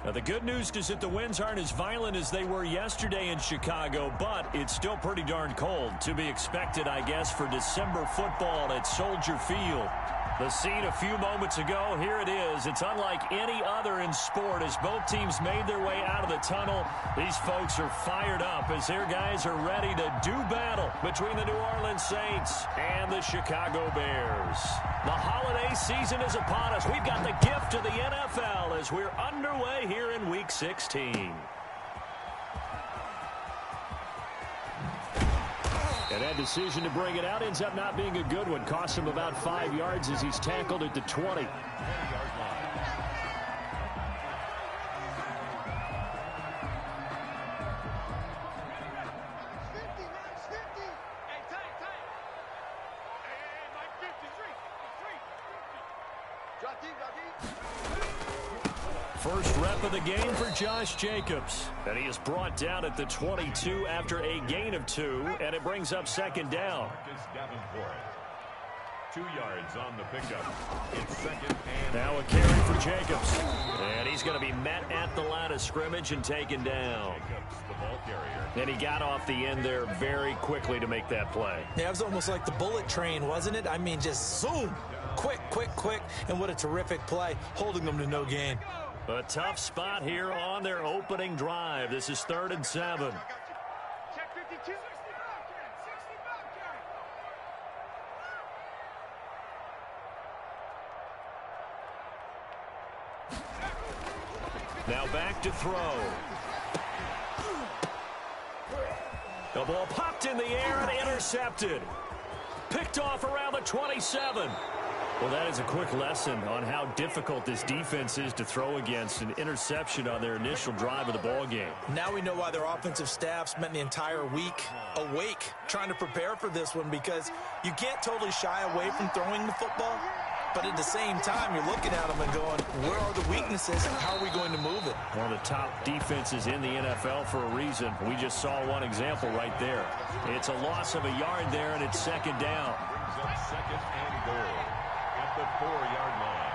Now, the good news is that the winds aren't as violent as they were yesterday in Chicago, but it's still pretty darn cold. To be expected, I guess, for December football at Soldier Field. The scene a few moments ago, here it is. It's unlike any other in sport as both teams made their way out of the tunnel. These folks are fired up as their guys are ready to do battle between the New Orleans Saints and the Chicago Bears. The holiday season is upon us. We've got the gift of the NFL as we're underway here in Week 16. And that decision to bring it out ends up not being a good one. Costs him about 5 yards as he's tackled at the 20. First rep of the game for Josh Jacobs. And he is brought down at the 22 after a gain of 2, and it brings up second down. 2 yards on the pickup. It's second and now a carry for Jacobs. And he's going to be met at the line of scrimmage and taken down. Jacobs, the ball carrier. And he got off the end there very quickly to make that play. Yeah, it was almost like the bullet train, wasn't it? I mean, just zoom. Quick, quick, quick. And what a terrific play, holding them to no gain. A tough spot here on their opening drive. This is 3rd and 7. Now back to throw. The ball popped in the air and intercepted. Picked off around the 27. Well, that is a quick lesson on how difficult this defense is to throw against. An interception on their initial drive of the ball game. Now we know why their offensive staff spent the entire week awake trying to prepare for this one, because you can't totally shy away from throwing the football, but at the same time you're looking at them and going, where are the weaknesses and how are we going to move it? One of the top defenses in the NFL for a reason. We just saw one example right there. It's a loss of a yard there, and it's second down. Brings up second and goal. The 4-yard line.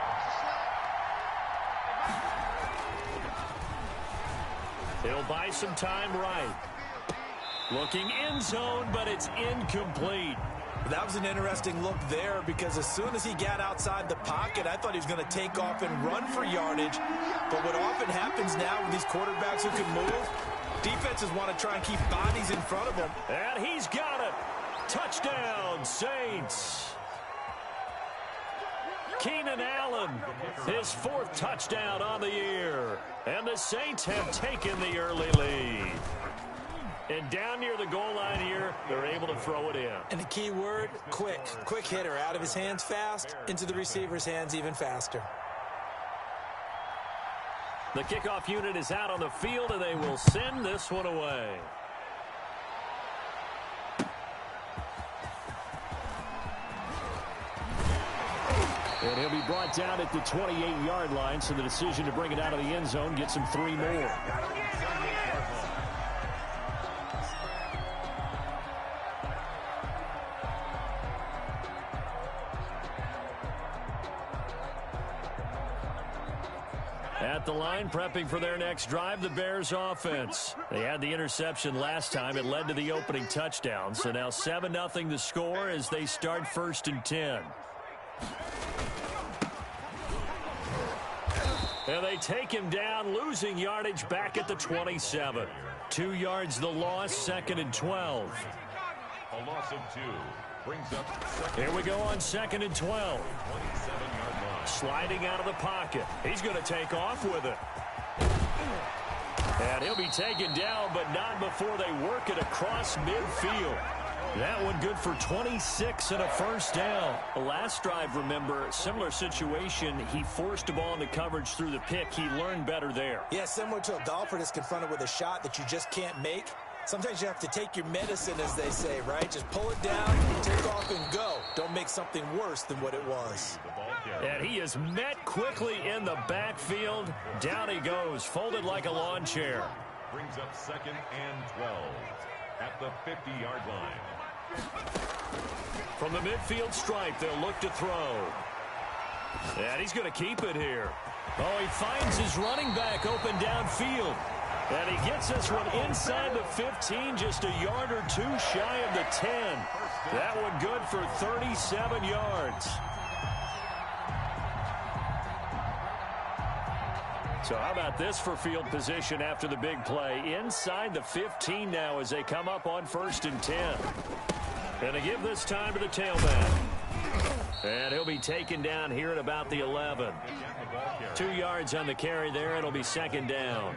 He'll buy some time right. Looking end zone, but it's incomplete. That was an interesting look there, because as soon as he got outside the pocket, I thought he was going to take off and run for yardage. But what often happens now with these quarterbacks who can move, defenses want to try and keep bodies in front of them. And he's got it. Touchdown, Saints. Keenan Allen, his 4th touchdown on the year. And the Saints have taken the early lead. And down near the goal line here, they're able to throw it in. And the key word, quick. Quick hitter. Out of his hands fast, into the receiver's hands even faster. The kickoff unit is out on the field, and they will send this one away. And he'll be brought down at the 28-yard line, so the decision to bring it out of the end zone gets him 3 more. At the line, prepping for their next drive, the Bears offense. They had the interception last time. It led to the opening touchdown. So now 7-0 the score as they start 1st and 10. And they take him down, losing yardage back at the 27. 2 yards the loss, 2nd and 12. A loss of 2 brings up second. Here we go on 2nd and 12. 27-yard line. Sliding out of the pocket. He's going to take off with it. And he'll be taken down, but not before they work it across midfield. That one good for 26 and a first down. The last drive, remember, similar situation. He forced the ball into coverage through the pick. He learned better there. Yeah, similar to a golfer that's confronted with a shot that you just can't make. Sometimes you have to take your medicine, as they say, right? Just pull it down, take off, and go. Don't make something worse than what it was. And he is met quickly in the backfield. Down he goes, folded like a lawn chair. Brings up 2nd and 12 at the 50-yard line. From the midfield stripe, they'll look to throw. And he's going to keep it here. Oh, he finds his running back open downfield. And he gets this one inside the 15, just a yard or two shy of the 10. That one good for 37 yards. So how about this for field position after the big play? Inside the 15 now as they come up on 1st and 10. And they give this time to the tailback. And he'll be taken down here at about the 11. 2 yards on the carry there. It'll be 2nd down.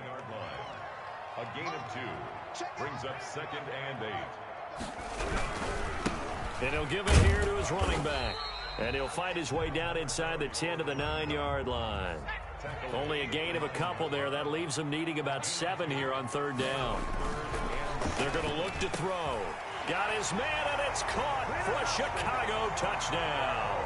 A gain of 2 brings up 2nd and 8. And he'll give it here to his running back. And he'll fight his way down inside the 10 to the 9-yard line. Only a gain of a couple there. That leaves him needing about 7 here on 3rd down. They're going to look to throw. Got his man, and it's caught for a Chicago touchdown.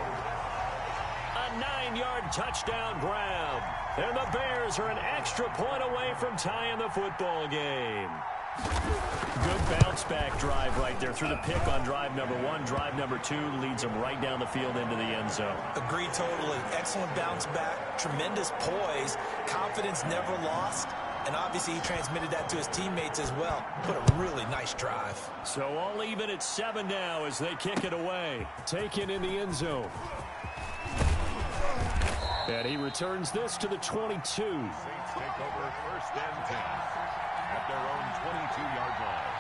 A 9-yard touchdown grab. And the Bears are an extra point away from tying the football game. Good bounce-back drive right there through the pick on drive number 1. Drive number 2 leads them right down the field into the end zone. Agree totally. Excellent bounce-back, tremendous poise, confidence never lost, and obviously he transmitted that to his teammates as well. What a really nice drive. So all even at 7 now as they kick it away. Taken in the end zone. And he returns this to the 22. Saints take over 1st and 10 at their own 22-yard line.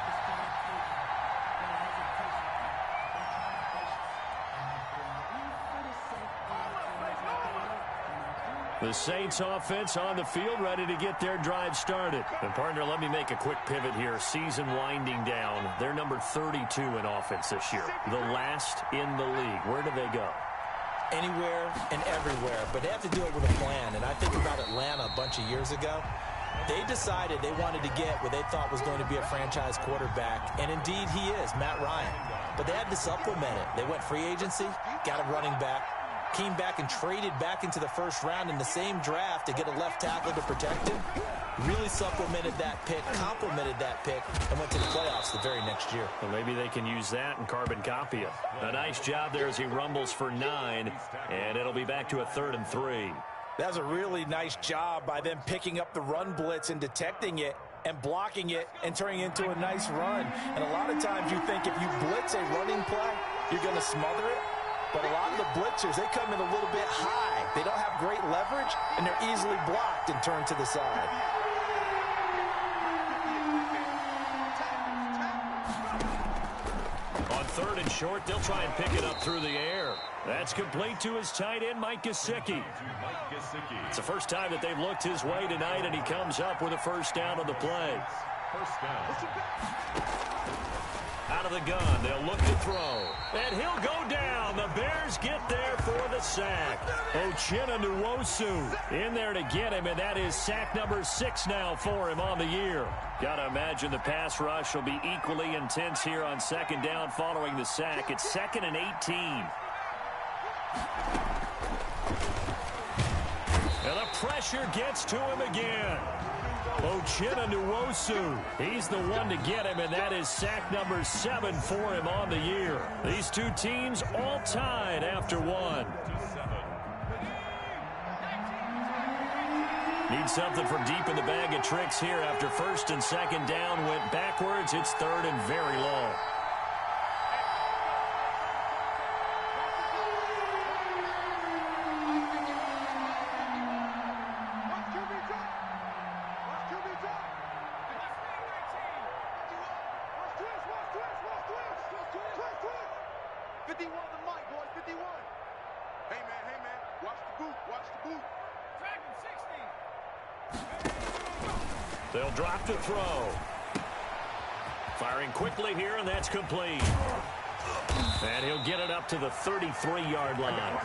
The Saints offense on the field, ready to get their drive started. And partner, let me make a quick pivot here. Season winding down. They're number 32 in offense this year. The last in the league. Where do they go? Anywhere and everywhere, but they have to do it with a plan. And I think about Atlanta a bunch of years ago. They decided they wanted to get what they thought was going to be a franchise quarterback, and indeed he is, Matt Ryan. But they had to supplement it. They went free agency, got a running back, came back and traded back into the 1st round in the same draft to get a left tackle to protect him. Really supplemented that pick, complemented that pick, and went to the playoffs the very next year. Well, maybe they can use that and carbon copy it. A nice job there as he rumbles for 9, and it'll be back to a 3rd and 3. That was a really nice job by them picking up the run blitz and detecting it and blocking it and turning it into a nice run. And a lot of times you think if you blitz a running play, you're going to smother it. But a lot of the blitzers, they come in a little bit high. They don't have great leverage, and they're easily blocked and turned to the side. On 3rd and short, they'll try and pick it up through the air. That's complete to his tight end, Mike Gesicki. It's the first time that they've looked his way tonight, and he comes up with a 1st down on the play. 1st down. Out of the gun, they'll look to throw. And he'll go down. The Bears get there for the sack. Uchenna Nwosu in there to get him, and that is sack number 6 now for him on the year. Got to imagine the pass rush will be equally intense here on 2nd down following the sack. It's 2nd and 18. And the pressure gets to him again. Uchenna Nwosu, he's the one to get him, and that is sack number 7 for him on the year. These two teams all tied after 1. Need something from deep in the bag of tricks here after 1st and 2nd down went backwards. It's 3rd and very long. They'll drop to throw. Firing quickly here, and that's complete. And he'll get it up to the 33-yard line.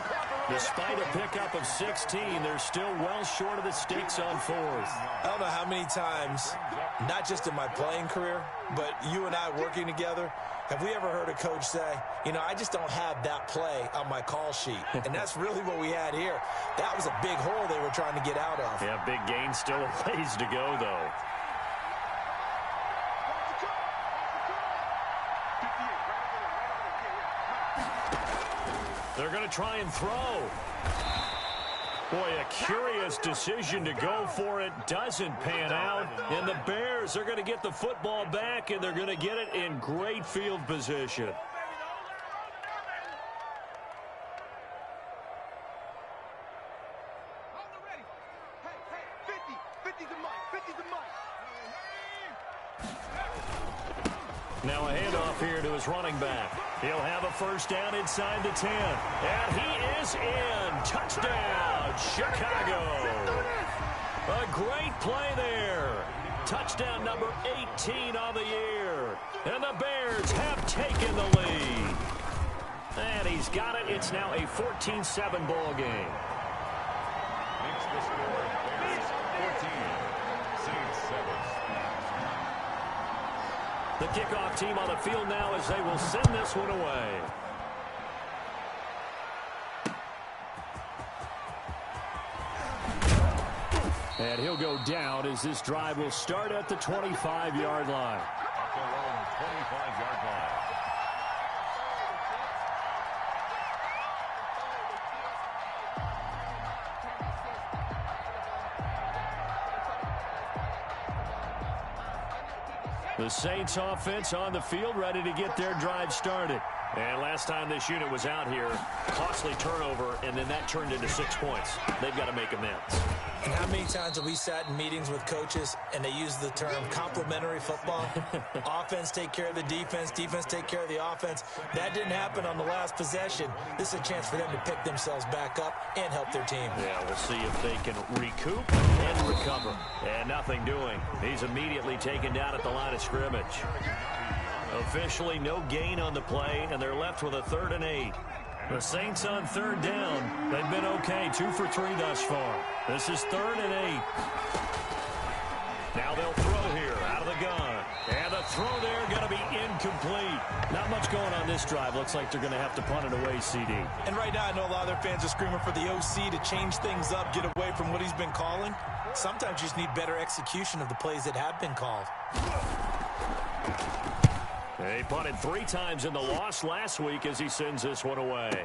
Despite a pickup of 16, they're still well short of the sticks on 4th. I don't know how many times, not just in my playing career, but you and I working together, have we ever heard a coach say, you know, I just don't have that play on my call sheet. And that's really what we had here. That was a big hole they were trying to get out of. Yeah, big gain, still a ways to go, though. They're going to try and throw. Boy, a curious decision to go for it. Doesn't pan out. And the Bears are going to get the football back, and they're going to get it in great field position. Now a handoff here to his running back. He'll have a first down inside the 10. And he is in. Touchdown, Chicago. A great play there. Touchdown number 18 on the year. And the Bears have taken the lead. And he's got it. It's now a 14-7 ball game. Makes the score Bears 14, Saints 7. The kickoff team on the field now as they will send this one away. And he'll go down as this drive will start at the 25-yard line. At their own 25-yard line. The Saints offense on the field ready to get their drive started. And last time this unit was out here, costly turnover, and then that turned into 6 points. They've got to make amends. And how many times have we sat in meetings with coaches and they use the term complementary football? Offense take care of the defense, defense take care of the offense. That didn't happen on the last possession. This is a chance for them to pick themselves back up and help their team. Yeah, we'll see if they can recoup and recover. And nothing doing. He's immediately taken down at the line of scrimmage. Officially no gain on the play, and they're left with a 3rd and 8. The Saints on 3rd down. They've been okay, 2 for 3 thus far. This is 3rd and 8. Now they'll throw here out of the gun. And the throw there going to be incomplete. Not much going on this drive. Looks like they're going to have to punt it away, CD. And right now I know a lot of their fans are screaming for the OC to change things up, get away from what he's been calling. Sometimes you just need better execution of the plays that have been called. He punted 3 times in the loss last week as he sends this one away.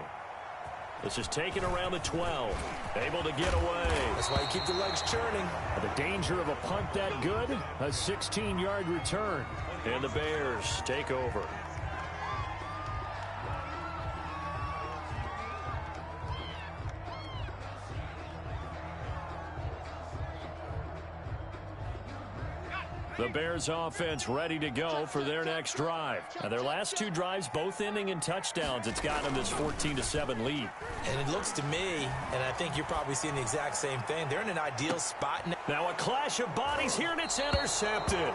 This is taken around the 12. Able to get away. That's why you keep the legs churning. The danger of a punt that good, a 16-yard return. And the Bears take over. The Bears offense ready to go for their next drive. And their last 2 drives both ending in touchdowns. It's got them this 14-7 lead. And it looks to me, and I think you're probably seeing the exact same thing, they're in an ideal spot now. Now a clash of bodies here, and it's intercepted.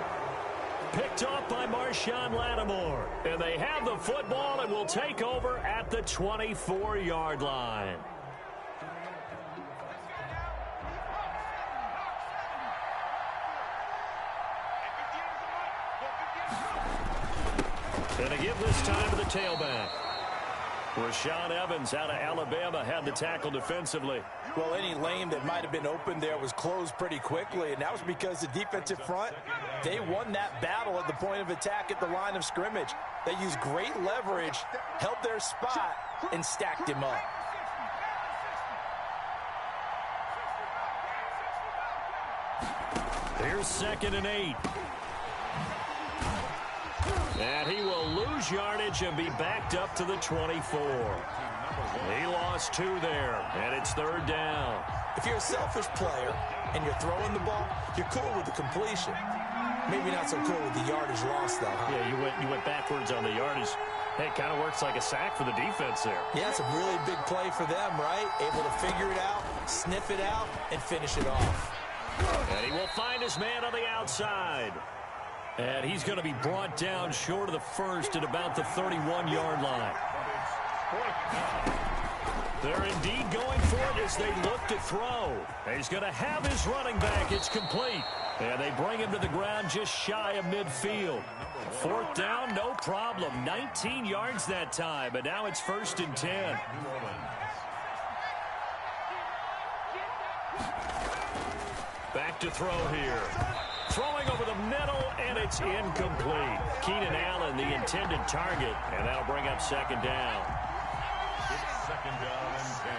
Picked off by Marshawn Lattimore. And they have the football and will take over at the 24-yard line. And a give this time to the tailback. Rashaan Evans out of Alabama had the tackle defensively. Well, any lane that might have been open there was closed pretty quickly, and that was because the defensive front, they won that battle at the point of attack at the line of scrimmage. They used great leverage, held their spot, and stacked him up. Here's 2nd and 8. And he will lose yardage and be backed up to the 24. He lost 2 there, and it's 3rd down. If you're a selfish player and you're throwing the ball, you're cool with the completion. Maybe not so cool with the yardage loss, though, huh? Yeah, you went backwards on the yardage. Hey, it kind of works like a sack for the defense there. Yeah, it's a really big play for them, right? Able to figure it out, sniff it out, and finish it off. And he will find his man on the outside. And he's going to be brought down short of the first at about the 31-yard line. They're indeed going for it as they look to throw. He's going to have his running back. It's complete. And they bring him to the ground just shy of midfield. 4th down, no problem. 19 yards that time, but now it's 1st and 10. Back to throw here. Throwing over the middle, and it's incomplete. Keenan Allen, the intended target, and that'll bring up 2nd down. It's 2nd down and 10.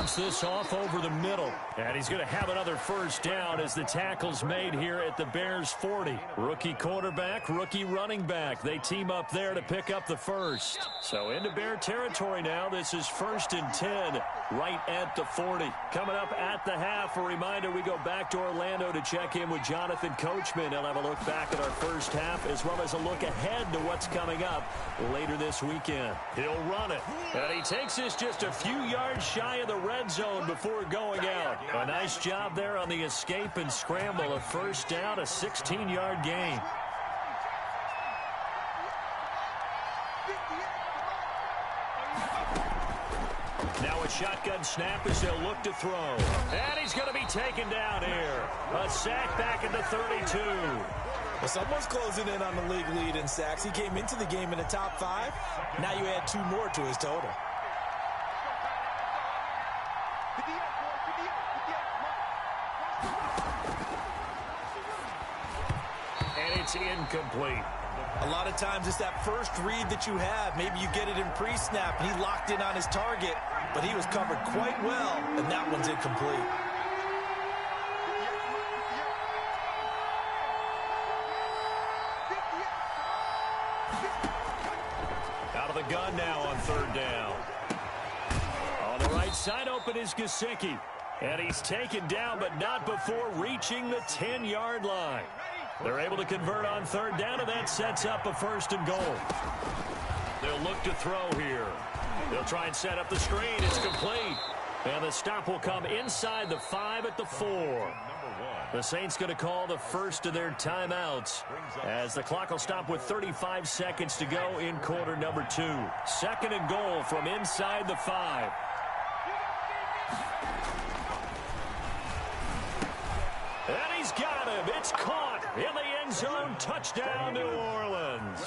bounce this off over the middle. And he's going to have another first down as the tackle's made here at the Bears 40. Rookie quarterback, rookie running back. They team up there to pick up the first. So into Bear territory now. This is 1st and 10 right at the 40. Coming up at the half, a reminder we go back to Orlando to check in with Jonathan Coachman. He'll have a look back at our first half as well as a look ahead to what's coming up later this weekend. He'll run it. And he takes this just a few yards shy of the red zone before going out. A nice job there on the escape and scramble. A first down, a 16-yard gain. Now a shotgun snap as they'll look to throw. And he's going to be taken down here. A sack back at the 32. Well, someone's closing in on the league lead in sacks. He came into the game in the top 5. Now you add 2 more to his total. And it's incomplete. A lot of times it's that first read that you have. Maybe you get it in pre-snap, and he locked in on his target, but he was covered quite well, and that one's incomplete. Out of the gun now on 3rd down. On the right side open is Gesicki. And he's taken down, but not before reaching the 10-yard line. They're able to convert on 3rd down, and that sets up a 1st and goal. They'll look to throw here. They'll try and set up the screen. It's complete. And the stop will come inside the 5 at the 4. The Saints going to call the first of their timeouts as the clock will stop with 35 seconds to go in quarter number 2. 2nd and goal from inside the 5. And he's got him. It's caught in the end zone. Touchdown, New Orleans.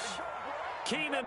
Keenan.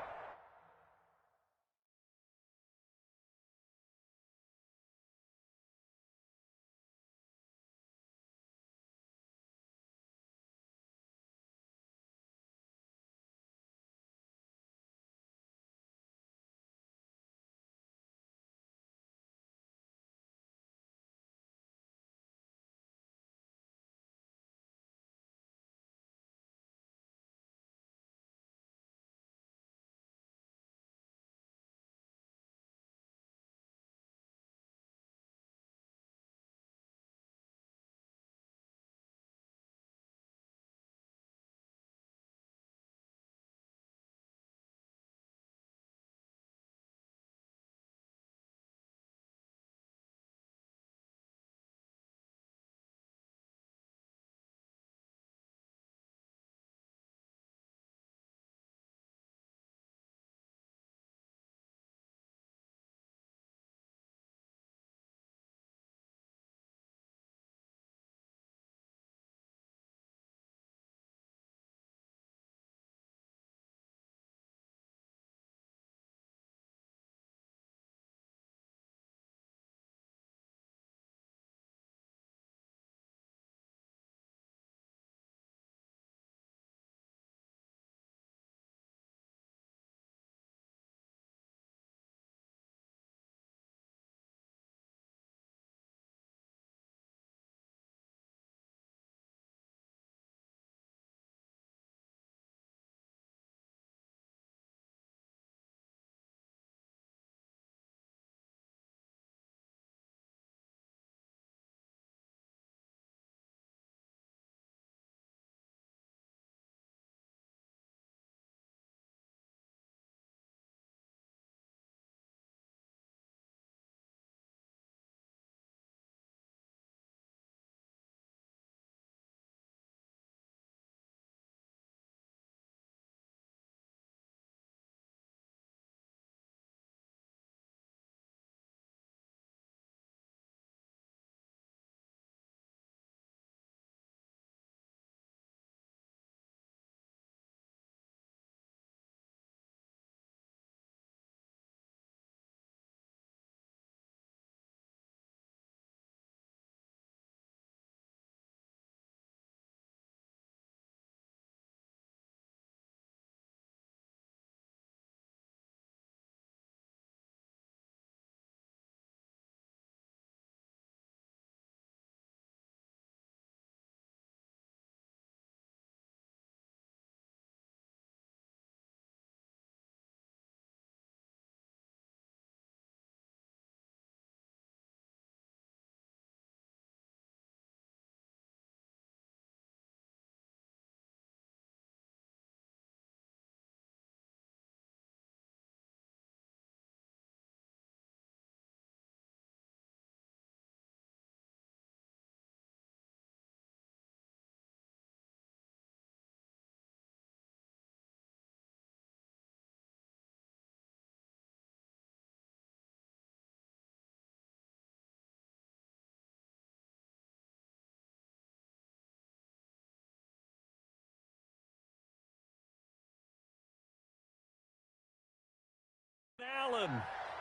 Allen.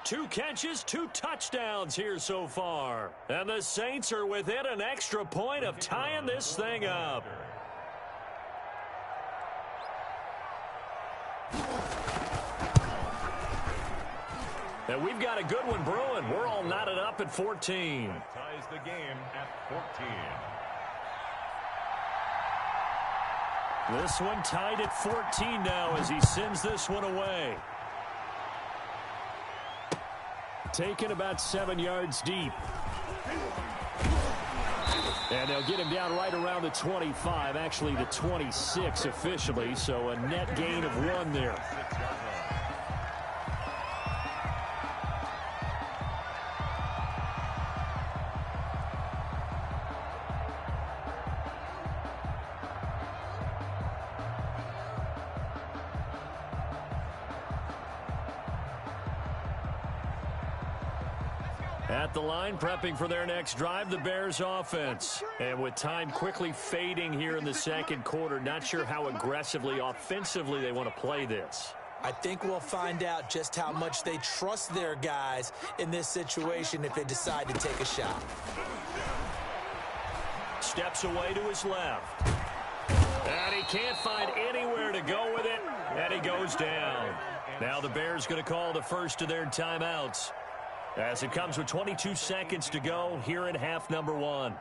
2 catches, 2 touchdowns here so far. And the Saints are within an extra point of tying this thing up. And we've got a good one brewing. We're all knotted up at 14. Ties the game at 14. This one tied at 14 now as he sends this one away. Taken about 7 yards deep. And they'll get him down right around the 25, actually the 26 officially, so a net gain of 1 there. At the line, prepping for their next drive, the Bears offense. And with time quickly fading here in the second quarter, not sure how aggressively, offensively they want to play this. I think we'll find out just how much they trust their guys in this situation if they decide to take a shot. Steps away to his left. And he can't find anywhere to go with it, and he goes down. Now the Bears going to call the first of their timeouts, as it comes with 22 seconds to go here at half number 1.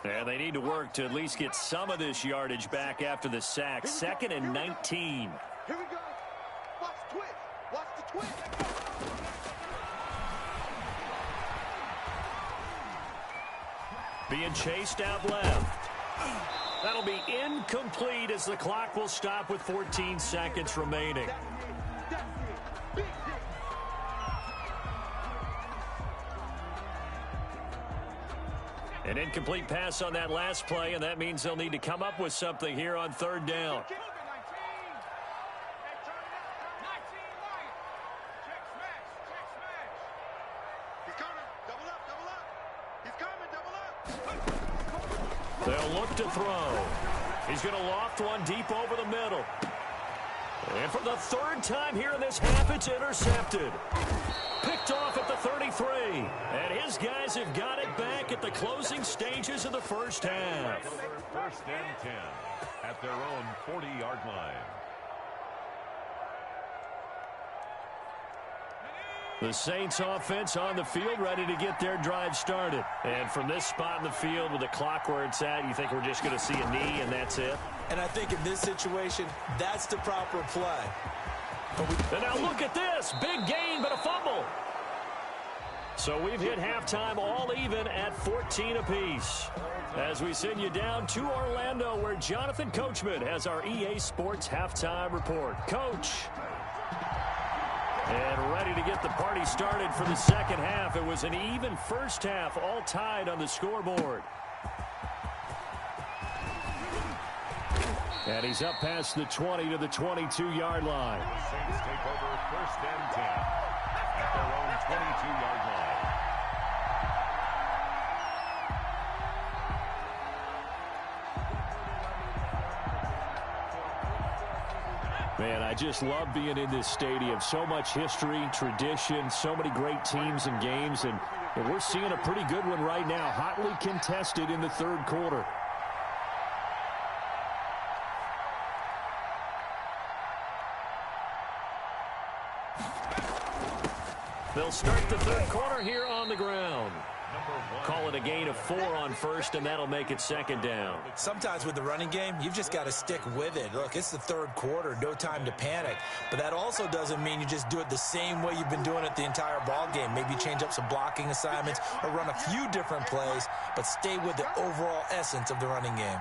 And they need to work to at least get some of this yardage back after the sack. 2nd and 19. Here we go. Watch the twist. Watch the twist. Being chased out left. That'll be incomplete as the clock will stop with 14 seconds remaining. An incomplete pass on that last play, and that means they'll need to come up with something here on 3rd down. They'll look to throw. He's going to loft one deep over the middle. And for the 3rd time here in this half, it's intercepted. Picked off at the 33. And his guys have got it back at the closing stages of the first half. 1st and 10 at their own 40-yard line. The Saints offense on the field, ready to get their drive started. And from this spot in the field with the clock where it's at, you think we're just going to see a knee and that's it? And I think in this situation, that's the proper play. And now look at this. Big gain, but a fumble. So we've hit halftime all even at 14 apiece. As we send you down to Orlando, where Jonathan Coachman has our EA Sports halftime report. Coach. And ready to get the party started for the second half. It was an even first half, all tied on the scoreboard. And he's up past the 20 to the 22-yard line. The Saints take over 1st and 10 at their own 22-yard line. Man, I just love being in this stadium. So much history, tradition, so many great teams and games, and we're seeing a pretty good one right now, hotly contested in the 3rd quarter. They'll start the 3rd quarter here on the ground. Call it a gain of 4 on 1st, and that'll make it 2nd down. Sometimes with the running game, you've just got to stick with it. Look, it's the 3rd quarter, no time to panic. But that also doesn't mean you just do it the same way you've been doing it the entire ball game. Maybe change up some blocking assignments or run a few different plays, but stay with the overall essence of the running game.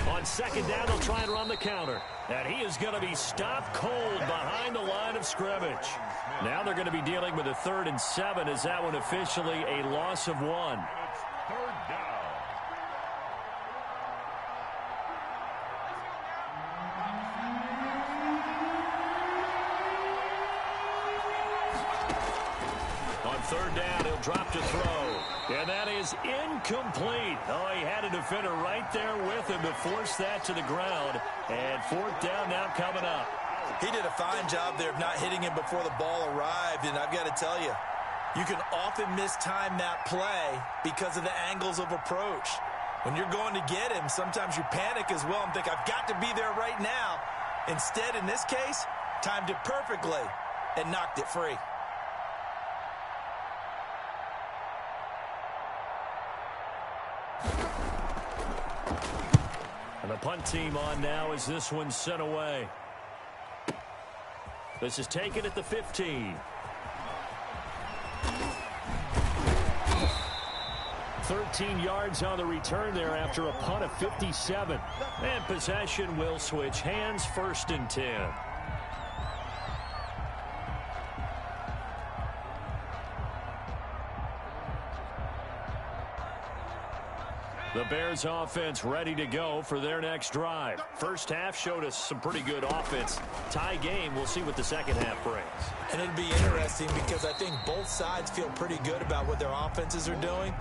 On 2nd down, they'll try and run the counter. And he is going to be stopped cold behind the line of scrimmage. Now they're going to be dealing with a 3rd and 7. Is that one officially a loss of 1? It's 3rd down. third down, he'll drop to throw. And that is incomplete. Oh, he had a defender right there with him to force that to the ground. And fourth down now coming up. He did a fine job there of not hitting him before the ball arrived. And I've got to tell you, you can often mistime that play because of the angles of approach. When you're going to get him, sometimes you panic as well and think, I've got to be there right now. Instead, in this case, timed it perfectly and knocked it free. And the punt team on now as this one's sent away. This is taken at the 15. 13 yards on the return there after a punt of 57. And possession will switch hands, 1st and 10. The Bears offense ready to go for their next drive. First half showed us some pretty good offense. Tie game, we'll see what the second half brings. And it'll be interesting because I think both sides feel pretty good about what their offenses are doing.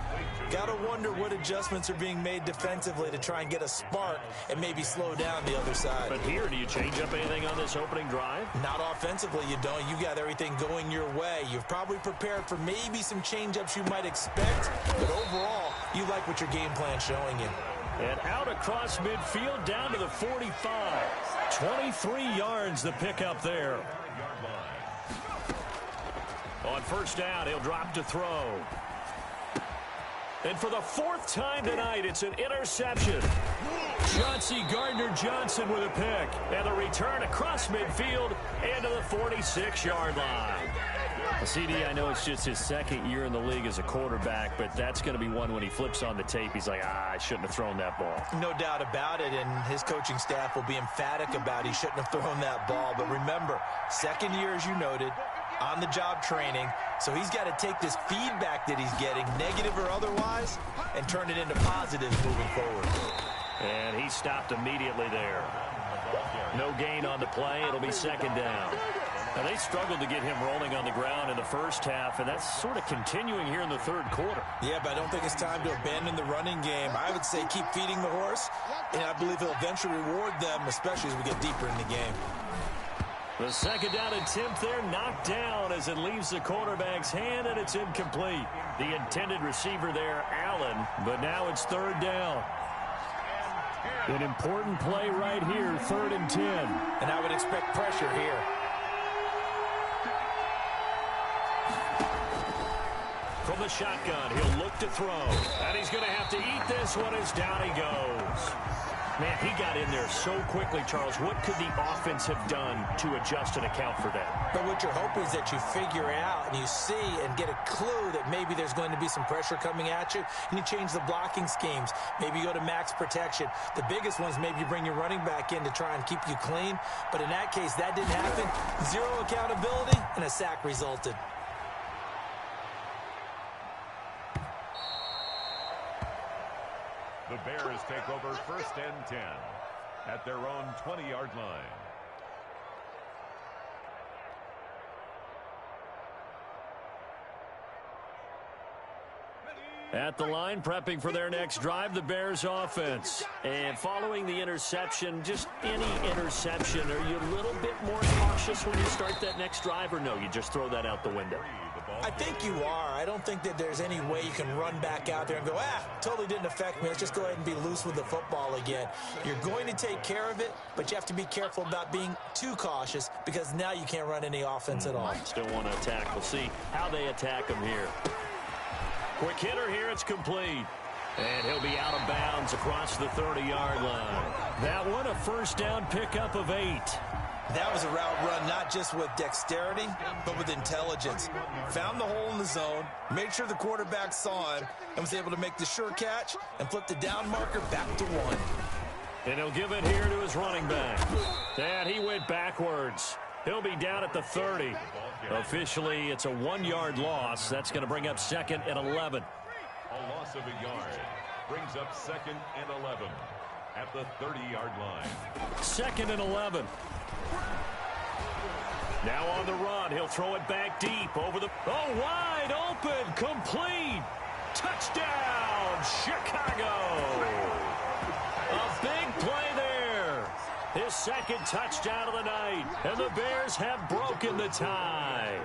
Got to wonder what adjustments are being made defensively to try and get a spark and maybe slow down the other side. But here, do you change up anything on this opening drive? Not offensively, you don't. You got everything going your way. You've probably prepared for maybe some change-ups you might expect, but overall, you like what your game plan's showing you. And out across midfield down to the 45. 23 yards the pickup there. On first down, he'll drop to throw. And for the 4th time tonight, it's an interception. Chauncey Gardner-Johnson with a pick. And the return across midfield and to the 46-yard line. CD, I know it's just his 2nd year in the league as a quarterback, but that's going to be one when he flips on the tape. He's like, I shouldn't have thrown that ball. No doubt about it, and his coaching staff will be emphatic about he shouldn't have thrown that ball. But remember, 2nd year, as you noted, on-the-job training, so he's got to take this feedback that he's getting, negative or otherwise, and turn it into positives moving forward. And he stopped immediately there. No gain on the play. It'll be 2nd down. Now, they struggled to get him rolling on the ground in the first half, and that's sort of continuing here in the 3rd quarter. Yeah, but I don't think it's time to abandon the running game. I would say keep feeding the horse, and I believe he'll eventually reward them, especially as we get deeper in the game. The 2nd down attempt there knocked down as it leaves the quarterback's hand, and it's incomplete. The intended receiver there, Allen, but now it's 3rd down. An important play right here, 3rd and 10. And I would expect pressure here. From the shotgun, he'll look to throw. And he's going to have to eat this one as down he goes. Man, he got in there so quickly, Charles. What could the offense have done to adjust and account for that? But what you're hoping is that you figure it out and you see and get a clue that maybe there's going to be some pressure coming at you, and you change the blocking schemes. Maybe you go to max protection. The biggest one is maybe you bring your running back in to try and keep you clean. But in that case, that didn't happen. 0 accountability, and a sack resulted. The Bears take over 1st and 10 at their own 20-yard line. At the line, prepping for their next drive, the Bears offense. And following the interception, just any interception, are you a little bit more cautious when you start that next drive, or no, you just throw that out the window? I think you are. I don't think that there's any way you can run back out there and go, totally didn't affect me. Let's just go ahead and be loose with the football again. You're going to take care of it, but you have to be careful about being too cautious because now you can't run any offense at all. Still want to attack. We'll see how they attack him here. Quick hitter here. It's complete. And he'll be out of bounds across the 30-yard line. That one, a 1st down pickup of 8. That was a route run not just with dexterity, but with intelligence. Found the hole in the zone, made sure the quarterback saw him, and was able to make the sure catch and flip the down marker back to 1. And he'll give it here to his running back. And he went backwards. He'll be down at the 30. Officially, it's a 1-yard loss. That's going to bring up 2nd and 11. A loss of a yard brings up 2nd and 11 at the 30-yard line. 2nd and 11. Now on the run, he'll throw it back deep over the... Oh, wide open, complete. Touchdown, Chicago. A big play there. His second touchdown of the night. And the Bears have broken the tie.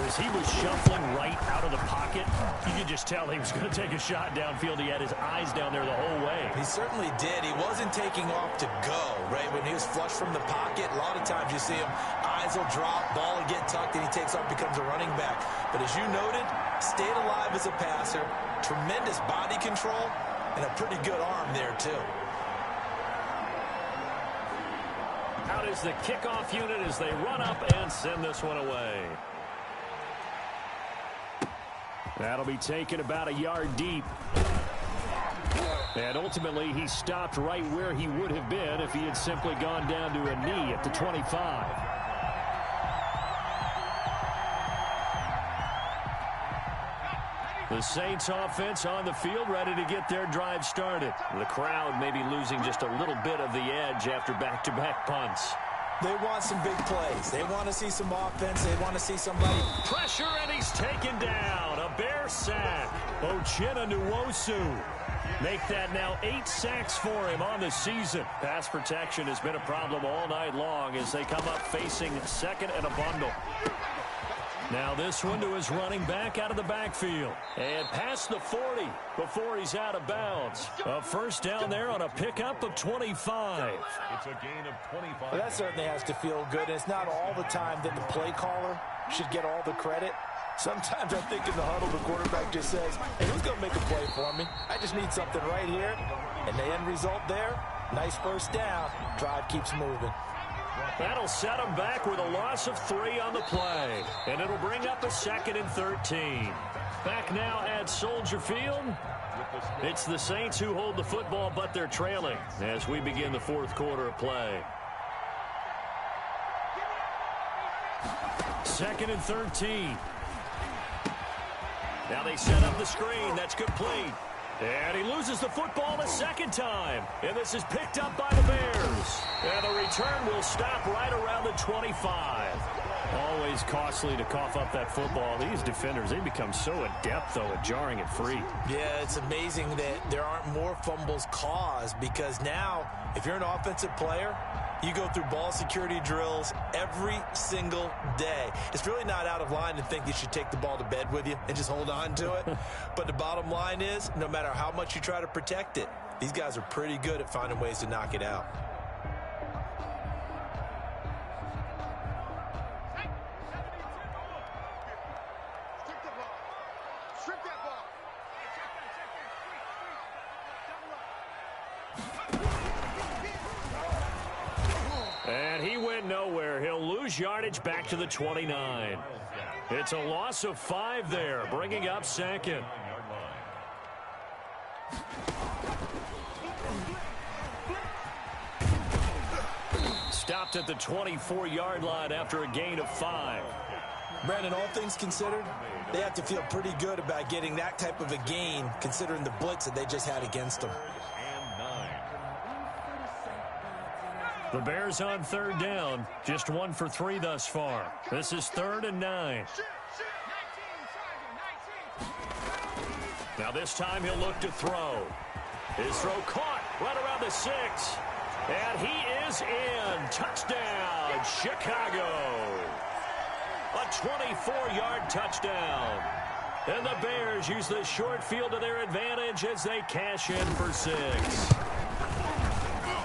As he was shuffling right out of the pocket, you could just tell he was going to take a shot downfield. He had his eyes down there the whole way. He certainly did. He wasn't taking off to go, right? When he was flush from the pocket, a lot of times you see him, eyes will drop, ball will get tucked, and he takes off, becomes a running back. But as you noted, stayed alive as a passer, tremendous body control, and a pretty good arm there, too. Out is the kickoff unit as they run up and send this one away. That'll be taken about a yard deep. And ultimately, he stopped right where he would have been if he had simply gone down to a knee at the 25. The Saints offense on the field, ready to get their drive started. The crowd may be losing just a little bit of the edge after back-to-back punts. They want some big plays. They want to see some offense. They want to see somebody. Pressure, and he's taken down. A Bear sack. Uchenna Nwosu. Make that now 8 sacks for him on the season. Pass protection has been a problem all night long as they come up facing second and a bundle. Now this one to his running back out of the backfield. And past the 40 before he's out of bounds. A first down there on a pickup of 25. It's a gain of 25. Well, that certainly has to feel good. It's not all the time that the play caller should get all the credit. Sometimes I think in the huddle, the quarterback just says, hey, who's going to make a play for me? I just need something right here. And the end result there, nice first down. Drive keeps moving. That'll set him back with a loss of 3 on the play. And it'll bring up a 2nd and 13. Back now at Soldier Field. It's the Saints who hold the football, but they're trailing as we begin the 4th quarter of play. 2nd and 13. Now they set up the screen. That's complete. And he loses the football a second time. And this is picked up by the Bears. And the return will stop right around the 25. Always costly to cough up that football. These defenders, they become so adept, though, at jarring it free. Yeah, it's amazing that there aren't more fumbles caused because now, if you're an offensive player, you go through ball security drills every single day. It's really not out of line to think you should take the ball to bed with you and just hold on to it. But the bottom line is, no matter how much you try to protect it, these guys are pretty good at finding ways to knock it out. And he went nowhere. He'll lose yardage back to the 29. It's a loss of 5 there, bringing up 2nd. Stopped at the 24-yard line after a gain of 5. Brandon, all things considered, they have to feel pretty good about getting that type of a gain considering the blitz that they just had against them. The Bears on 3rd down, just 1 for 3 thus far. This is 3rd and 9. Now this time he'll look to throw. His throw caught right around the 6. And he is in. Touchdown, Chicago. A 24-yard touchdown. And the Bears use the short field to their advantage as they cash in for 6.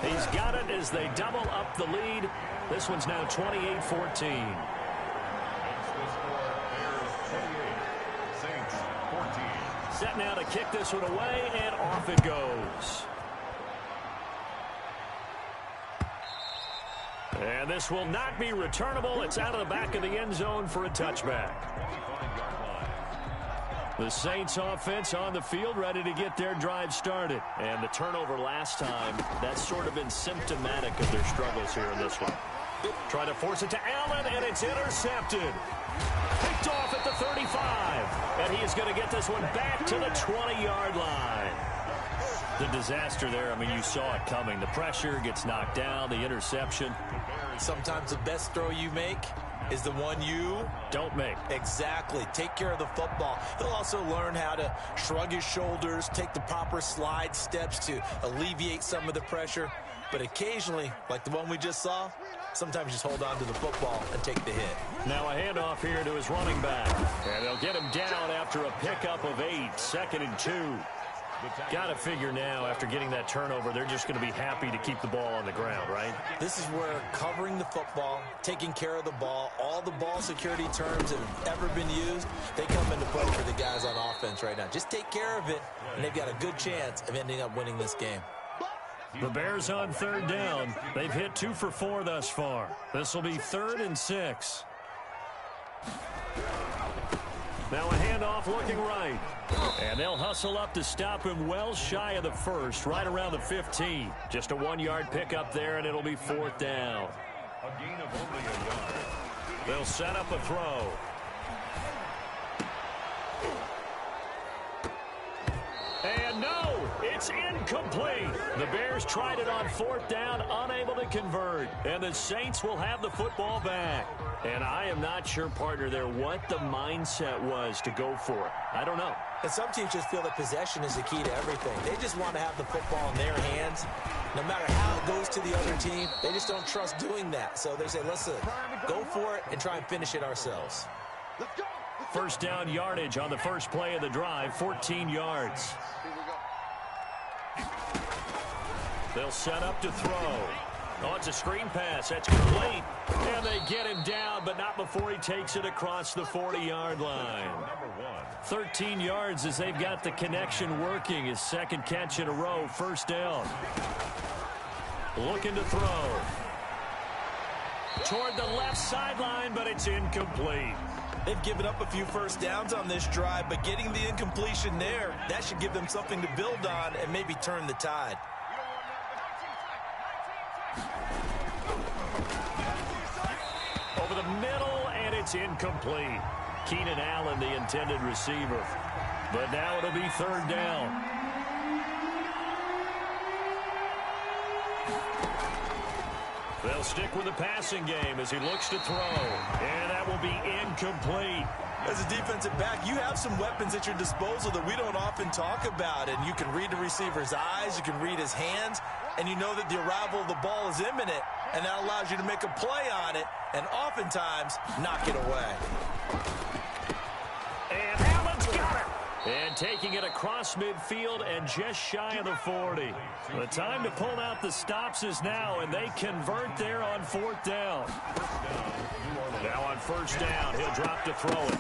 He's got it as they double up the lead. This one's now 28-14. Set now to kick this one away, and off it goes. And this will not be returnable. It's out of the back of the end zone for a touchback. The Saints offense on the field ready to get their drive started. And the turnover last time, that's sort of been symptomatic of their struggles here in this one. Try to force it to Allen, and it's intercepted. Picked off at the 35. And he is going to get this one back to the 20-yard line. The disaster there, I mean, you saw it coming. The pressure gets knocked down, the interception. Sometimes the best throw you make is the one you don't make. Exactly. Take care of the football. He'll also learn how to shrug his shoulders, take the proper slide steps to alleviate some of the pressure. But occasionally, like the one we just saw, sometimes just hold on to the football and take the hit. Now a handoff here to his running back. And they'll get him down after a pickup of 8, 2nd and 2. Got to figure now, after getting that turnover, they're just going to be happy to keep the ball on the ground, right? This is where covering the football, taking care of the ball, all the ball security terms that have ever been used, they come into play for the guys on offense right now. Just take care of it, and they've got a good chance of ending up winning this game. The Bears on 3rd down. They've hit 2 for 4 thus far. This will be 3rd and 6. Now a handoff looking right. And they'll hustle up to stop him well shy of the 1st, right around the 15. Just a 1-yard pickup there, and it'll be 4th down. A gain of only a yard. They'll set up a throw. And no, it's incomplete. The Bears tried it on 4th down, unable to convert. And the Saints will have the football back. And I am not sure, partner, there what the mindset was to go for it. I don't know. And some teams just feel that possession is the key to everything. They just want to have the football in their hands. No matter how it goes to the other team, they just don't trust doing that. So they say, listen, go for it and try and finish it ourselves. Let's go. 1st down yardage on the first play of the drive, 14 yards. They'll set up to throw. Oh, it's a screen pass. That's complete. And they get him down, but not before he takes it across the 40-yard line. 13 yards as they've got the connection working. His 2nd catch in a row, 1st down. Looking to throw. Toward the left sideline, but it's incomplete. They've given up a few 1st downs on this drive, but getting the incompletion there, that should give them something to build on and maybe turn the tide. Over the middle, and it's incomplete. Keenan Allen, the intended receiver. But now it'll be 3rd down. They'll stick with the passing game as he looks to throw. And that will be incomplete. As a defensive back, you have some weapons at your disposal that we don't often talk about. And you can read the receiver's eyes, you can read his hands, and you know that the arrival of the ball is imminent. And that allows you to make a play on it and oftentimes knock it away. And Allen's got it. And taking it across midfield and just shy of the 40. The time to pull out the stops is now, and they convert there on 4th down. Now on 1st down, he'll drop to throw it.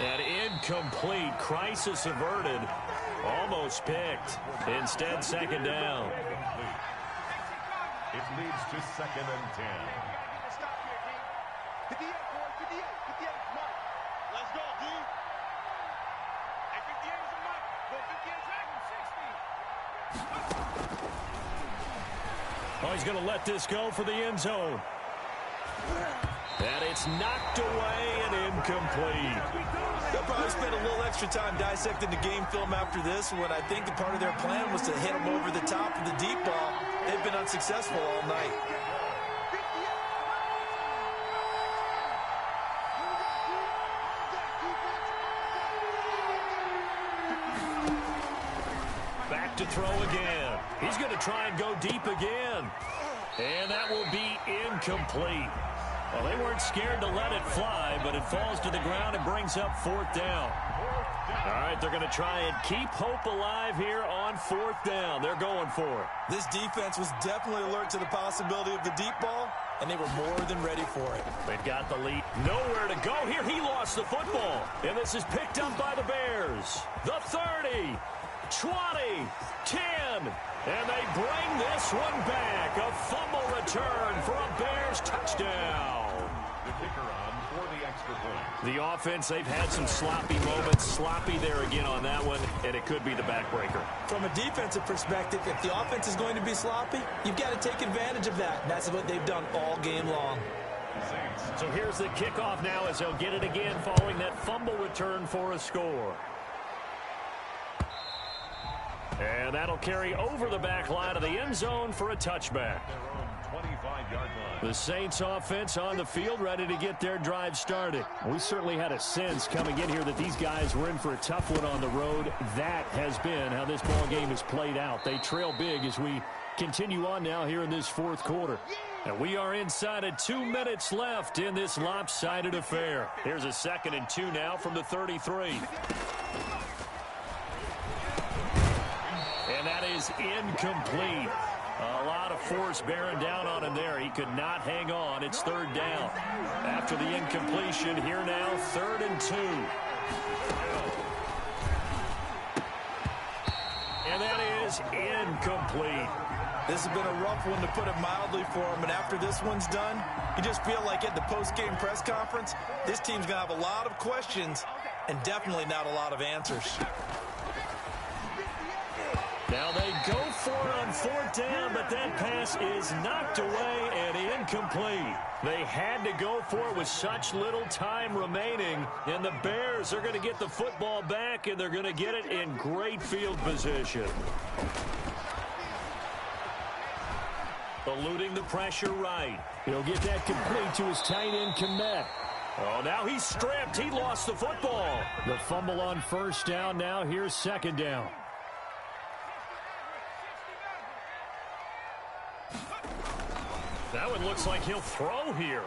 And incomplete. Crisis averted. Almost picked. Instead, 2nd down. It leads to 2nd and 10. Stop here, D. 58, boy. 58. 58 is Mike. Let's go, D. Hey, 58 is a Mike. Go 58 back from 60. Oh, he's going to let this go for the end zone. And it's knocked away and incomplete. They'll probably spend a little extra time dissecting the game film after this one. I think the part of their plan was to hit them over the top of the deep ball. They've been unsuccessful all night. Back to throw again. He's going to try and go deep again. And that will be incomplete. Well, they weren't scared to let it fly, but it falls to the ground and brings up 4th down. All right, they're going to try and keep hope alive here on 4th down. They're going for it. This defense was definitely alert to the possibility of the deep ball, and they were more than ready for it. They've got the lead. Nowhere to go here. He lost the football. And this is picked up by the Bears. The 30, 20, 10. And they bring this one back. A fumble return for a Bears touchdown. The kicker on for the extra point. The offense, they've had some sloppy moments. Sloppy there again on that one, and it could be the backbreaker. From a defensive perspective, if the offense is going to be sloppy, you've got to take advantage of that. And that's what they've done all game long. So here's the kickoff now as they'll get it again following that fumble return for a score. And that'll carry over the back line of the end zone for a touchback. The Saints offense on the field, ready to get their drive started. We certainly had a sense coming in here that these guys were in for a tough one on the road. That has been how this ball game has played out. They trail big as we continue on now here in this fourth quarter. And we are inside of 2 minutes left in this lopsided affair. Here's a 2nd and 2 now from the 33. And that is incomplete. A lot of force bearing down on him there. He could not hang on. It's 3rd down. After the incompletion, here now, 3rd and 2. And that is incomplete. This has been a rough one, to put it mildly, for him. And after this one's done, you just feel like at the post-game press conference, this team's going to have a lot of questions and definitely not a lot of answers. Now they go for it on 4th down, but that pass is knocked away and incomplete. They had to go for it with such little time remaining, and the Bears are going to get the football back, and they're going to get it in great field position. Eluding the pressure right. He'll get that complete to his tight end, Komet. Oh, now he's stripped. He lost the football. The fumble on 1st down. Now here's 2nd down. That one looks like he'll throw here.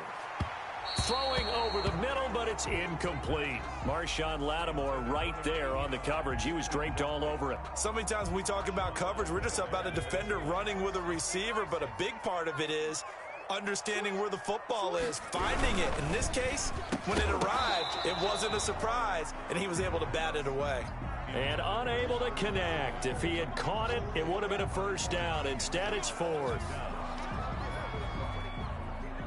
Throwing over the middle, but it's incomplete. Marshawn Lattimore right there on the coverage. He was draped all over it. So many times when we talk about coverage, we're just about a defender running with a receiver, but a big part of it is understanding where the football is, finding it. In this case, when it arrived, it wasn't a surprise, and he was able to bat it away. And unable to connect. If he had caught it, it would have been a 1st down. Instead, it's 4th.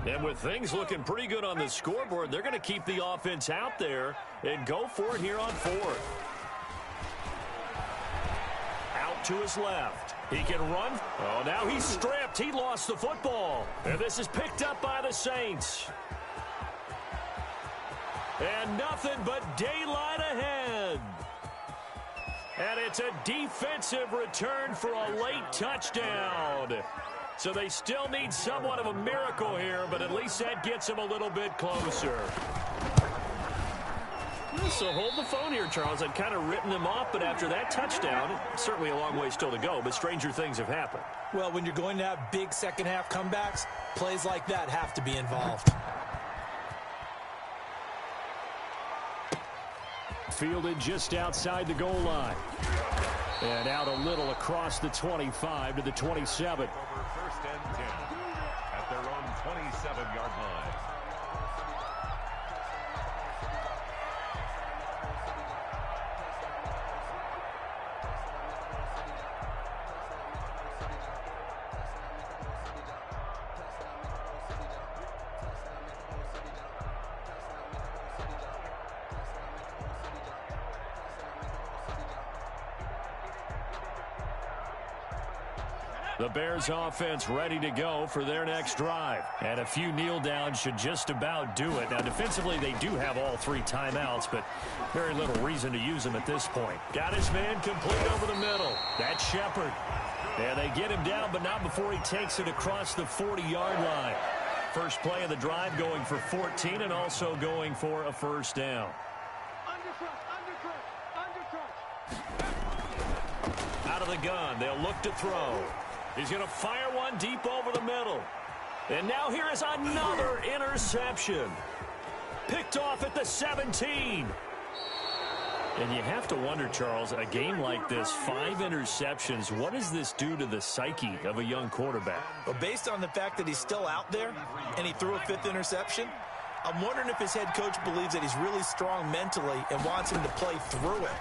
And with things looking pretty good on the scoreboard, they're going to keep the offense out there and go for it here on 4th. Out to his left. He can run. Oh, now he's stripped. He lost the football. And this is picked up by the Saints. And nothing but daylight ahead. And it's a defensive return for a late touchdown. So they still need somewhat of a miracle here, but at least that gets them a little bit closer. So hold the phone here, Charles. I'd kind of written them off, but after that touchdown, certainly a long way still to go, but stranger things have happened. Well, when you're going to have big second-half comebacks, plays like that have to be involved. Fielded just outside the goal line. And out a little across the 25 to the 27. 1st and 10 at their own 27-yard line. The Bears offense ready to go for their next drive. And a few kneel downs should just about do it. Now, defensively, they do have all 3 timeouts, but very little reason to use them at this point. Got his man complete over the middle. That's Shepard. And they get him down, but not before he takes it across the 40-yard line. First play of the drive going for 14 and also going for a 1st down. Out of the gun, they'll look to throw. He's going to fire one deep over the middle. And now here is another interception. Picked off at the 17. And you have to wonder, Charles, a game like this, 5 interceptions, what does this do to the psyche of a young quarterback? Well, based on the fact that he's still out there and he threw a 5th interception, I'm wondering if his head coach believes that he's really strong mentally and wants him to play through it.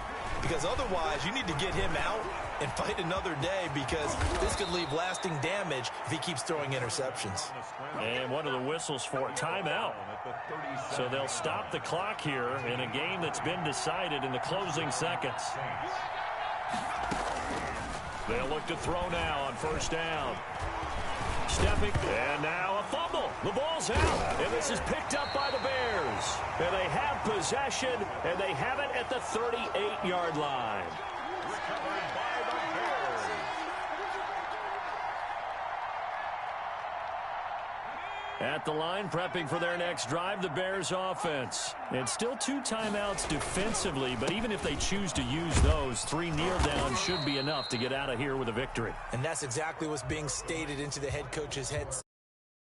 Because otherwise, you need to get him out and fight another day, because this could leave lasting damage if he keeps throwing interceptions. And one of the whistles for timeout. So they'll stop the clock here in a game that's been decided in the closing seconds. They'll look to throw now on 1st down. Stepping, and now a fumble. The ball's out, and this is picked up by the Bears. And they have possession, and they have it at the 38-yard line. Recovered by the Bears. At the line, prepping for their next drive, the Bears offense. It's still 2 timeouts defensively, but even if they choose to use those, 3 kneel downs should be enough to get out of here with a victory. And that's exactly what's being stated into the head coach's head.